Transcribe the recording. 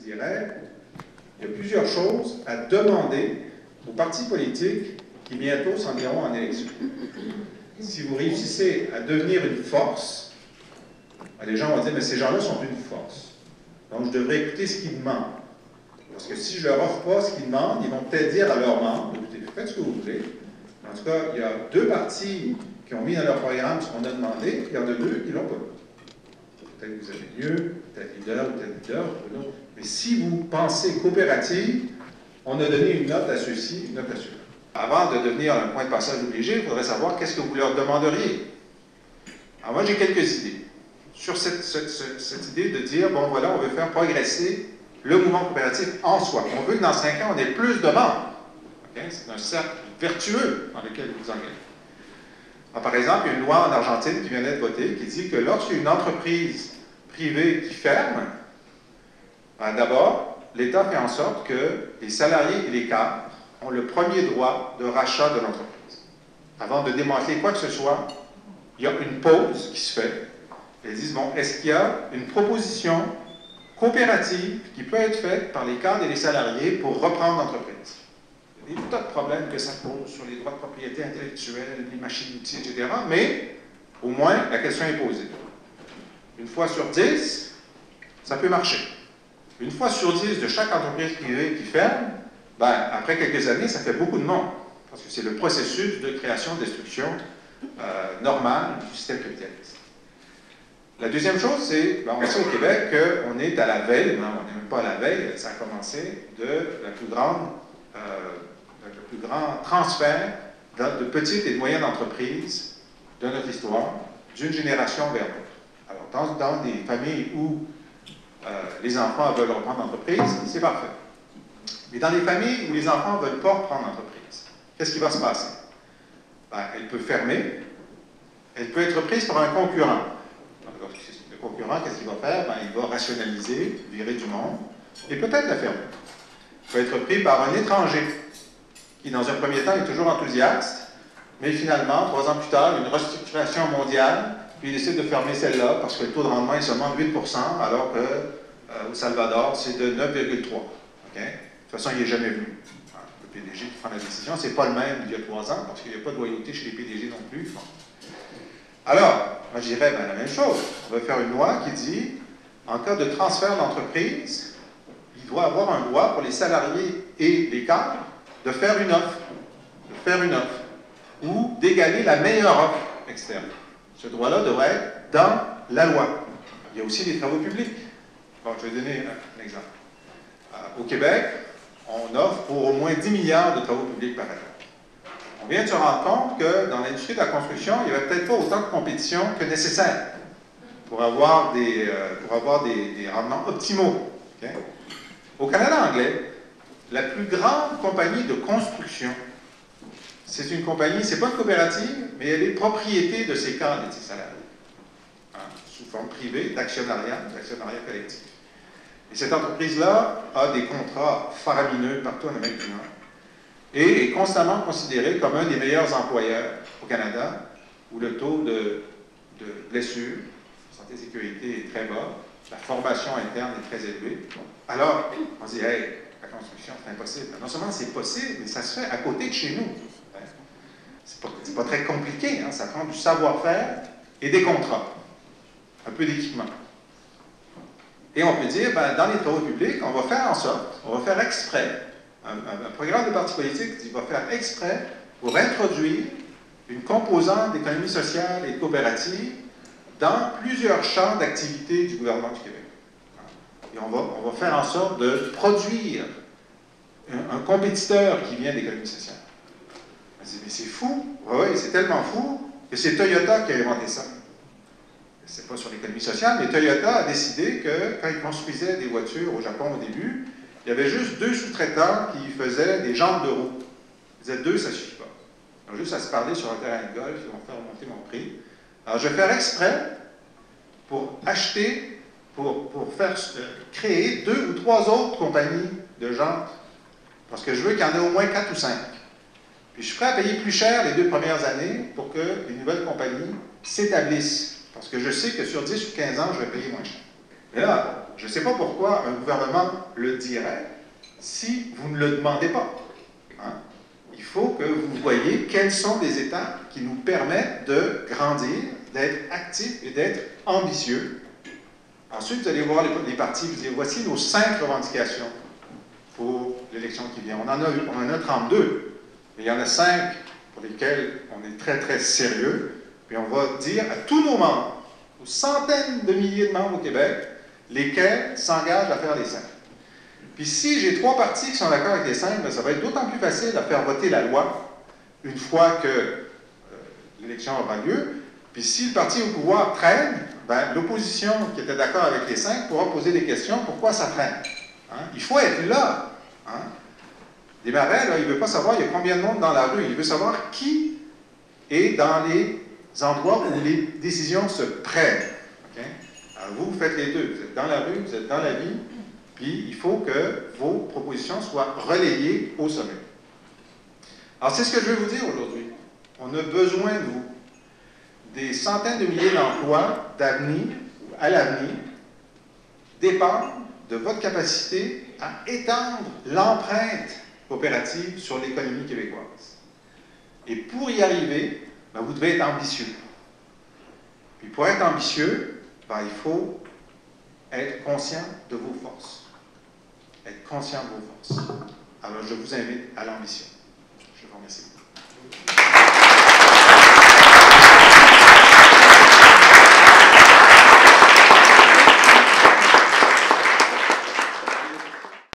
vous dirais, il y a plusieurs choses à demander aux partis politiques qui bientôt s'en iront en élection. Si vous réussissez à devenir une force, les gens vont dire, mais ces gens-là sont une force. Donc, je devrais écouter ce qu'ils demandent. Parce que si je ne leur offre pas ce qu'ils demandent, ils vont peut-être dire à leurs membres, écoutez, faites ce que vous voulez. En tout cas, il y a 2 partis qui ont mis dans leur programme ce qu'on a demandé, il y en a 2 qui ne l'ont pas. Peut-être que vous avez mieux, peut-être leader, peut-être leader, ou l'autre. Mais si vous pensez coopérative, on a donné une note à ceux-ci, une note à ceux-là. Avant de devenir un point de passage obligé, il faudrait savoir qu'est-ce que vous leur demanderiez. Alors moi, j'ai quelques idées sur cette idée de dire, bon voilà, on veut faire progresser le mouvement coopératif en soi. On veut que dans 5 ans, on ait plus de membres. Okay? C'est un cercle vertueux dans lequel vous engagez. Alors, par exemple, il y a une loi en Argentine qui vient d'être votée qui dit que lorsqu'il y a une entreprise privée qui ferme, ben, d'abord, l'État fait en sorte que les salariés et les cadres ont le premier droit de rachat de l'entreprise. Avant de démanteler quoi que ce soit, il y a une pause qui se fait. Ils disent, bon, est-ce qu'il y a une proposition coopérative qui peut être faite par les cadres et les salariés pour reprendre l'entreprise? Il y a des tas de problèmes que ça pose sur les droits de propriété intellectuelle, les machines-outils, etc. Mais, au moins, la question est posée. Une fois sur 10, ça peut marcher. Une fois sur 10 de chaque entreprise privée qui ferme, ben, après quelques années, ça fait beaucoup de monde. Parce que c'est le processus de création-destruction normal du système capitaliste. La deuxième chose, c'est, ben, on sait au Québec qu'on est à la veille, non, on n'est même pas à la veille, ça a commencé, de le plus grand transfert de petites et de moyennes entreprises de notre histoire, d'une génération vers l'autre. Alors, dans des familles où les enfants veulent reprendre l'entreprise, c'est parfait. Mais dans les familles où les enfants ne veulent pas reprendre l'entreprise, qu'est-ce qui va se passer? Ben, elle peut fermer, elle peut être prise par un concurrent. Alors, le concurrent, qu'est-ce qu'il va faire? Ben, il va rationaliser, virer du monde, et peut-être la fermer. Il peut être pris par un étranger, qui dans un premier temps est toujours enthousiaste, mais finalement, 3 ans plus tard, une restructuration mondiale, puis il décide de fermer celle-là parce que le taux de rendement est seulement de 8 %, alors qu'au Salvador, c'est de 9,3 %. Okay? De toute façon, il n'est jamais venu. Le PDG qui prend la décision, ce n'est pas le même il y a 3 ans, parce qu'il n'y a pas de loyauté chez les PDG non plus. Bon. Alors, moi je dirais ben, la même chose. On va faire une loi qui dit, en cas de transfert d'entreprise, il doit avoir un droit pour les salariés et les cadres de faire une offre, ou d'égaler la meilleure offre externe. Ce droit-là devrait être dans la loi. Il y a aussi les travaux publics. Bon, je vais donner un exemple. Au Québec, on offre pour au moins 10 milliards de travaux publics par année. On vient de se rendre compte que dans l'industrie de la construction, il n'y avait peut-être pas autant de compétition que nécessaire pour avoir des rendements optimaux. Okay? Au Canada anglais, la plus grande compagnie de construction, c'est une compagnie, c'est pas une coopérative, mais elle est propriété de ses cadres et de ses salariés, sous forme privée d'actionnariat collectif. Et cette entreprise-là a des contrats faramineux partout en Amérique du Nord et est constamment considérée comme un des meilleurs employeurs au Canada, où le taux de blessure, santé et sécurité est très bas, la formation interne est très élevée. Alors, on se dit, hey, la construction, c'est impossible. Non seulement c'est possible, mais ça se fait à côté de chez nous. C'est pas très compliqué, hein? Ça prend du savoir-faire et des contrats, un peu d'équipement. Et on peut dire, ben, dans les travaux publics, on va faire en sorte, on va faire exprès, un programme de parti politique qui va faire exprès pour introduire une composante d'économie sociale et de coopérative dans plusieurs champs d'activité du gouvernement du Québec. Et on va faire en sorte de produire un compétiteur qui vient de l'économie sociale. On dit, mais c'est fou. Oui, c'est tellement fou que c'est Toyota qui a inventé ça. C'est pas sur l'économie sociale, mais Toyota a décidé que quand ils construisaient des voitures au Japon au début, il y avait juste 2 sous-traitants qui faisaient des jambes de roue. Ils disaient 2, ça ne suffit pas. Ils ont juste à se parler sur un terrain de golf, ils vont faire monter mon prix. Alors je vais faire exprès pour acheter, pour faire créer 2 ou 3 autres compagnies de jantes, parce que je veux qu'il y en ait au moins 4 ou 5. Puis je suis prêt à payer plus cher les 2 premières années pour que les nouvelles compagnies s'établissent. Parce que je sais que sur 10 ou 15 ans, je vais payer moins cher. Mais là, je ne sais pas pourquoi un gouvernement le dirait si vous ne le demandez pas. Hein? Il faut que vous voyez quelles sont les étapes qui nous permettent de grandir, d'être actifs et d'être ambitieux. Ensuite, vous allez voir les partis, vous dire, voici nos 5 revendications pour l'élection qui vient. On en a 32, mais il y en a 5 pour lesquelles on est très, très sérieux. Puis on va dire à tous nos membres, aux centaines de milliers de membres au Québec, lesquels s'engagent à faire les 5. Puis si j'ai 3 partis qui sont d'accord avec les 5, bien, ça va être d'autant plus facile à faire voter la loi une fois que l'élection aura lieu. Puis si le parti au pouvoir traîne, ben, l'opposition qui était d'accord avec les 5 pourra poser des questions, pourquoi ça traîne? Hein? Il faut être là. Hein? Desmarais, là, il ne veut pas savoir il y a combien de monde dans la rue, il veut savoir qui est dans les endroits où les décisions se prennent. Okay? Alors vous faites les deux, vous êtes dans la rue, vous êtes dans la vie, puis il faut que vos propositions soient relayées au sommet. Alors c'est ce que je vais vous dire aujourd'hui. On a besoin de vous. Des centaines de milliers d'emplois d'avenir, à l'avenir, dépendent de votre capacité à étendre l'empreinte coopérative sur l'économie québécoise. Et pour y arriver, ben, vous devez être ambitieux. Puis pour être ambitieux, ben, il faut être conscient de vos forces. Être conscient de vos forces. Alors je vous invite à l'ambition. Je vous remercie.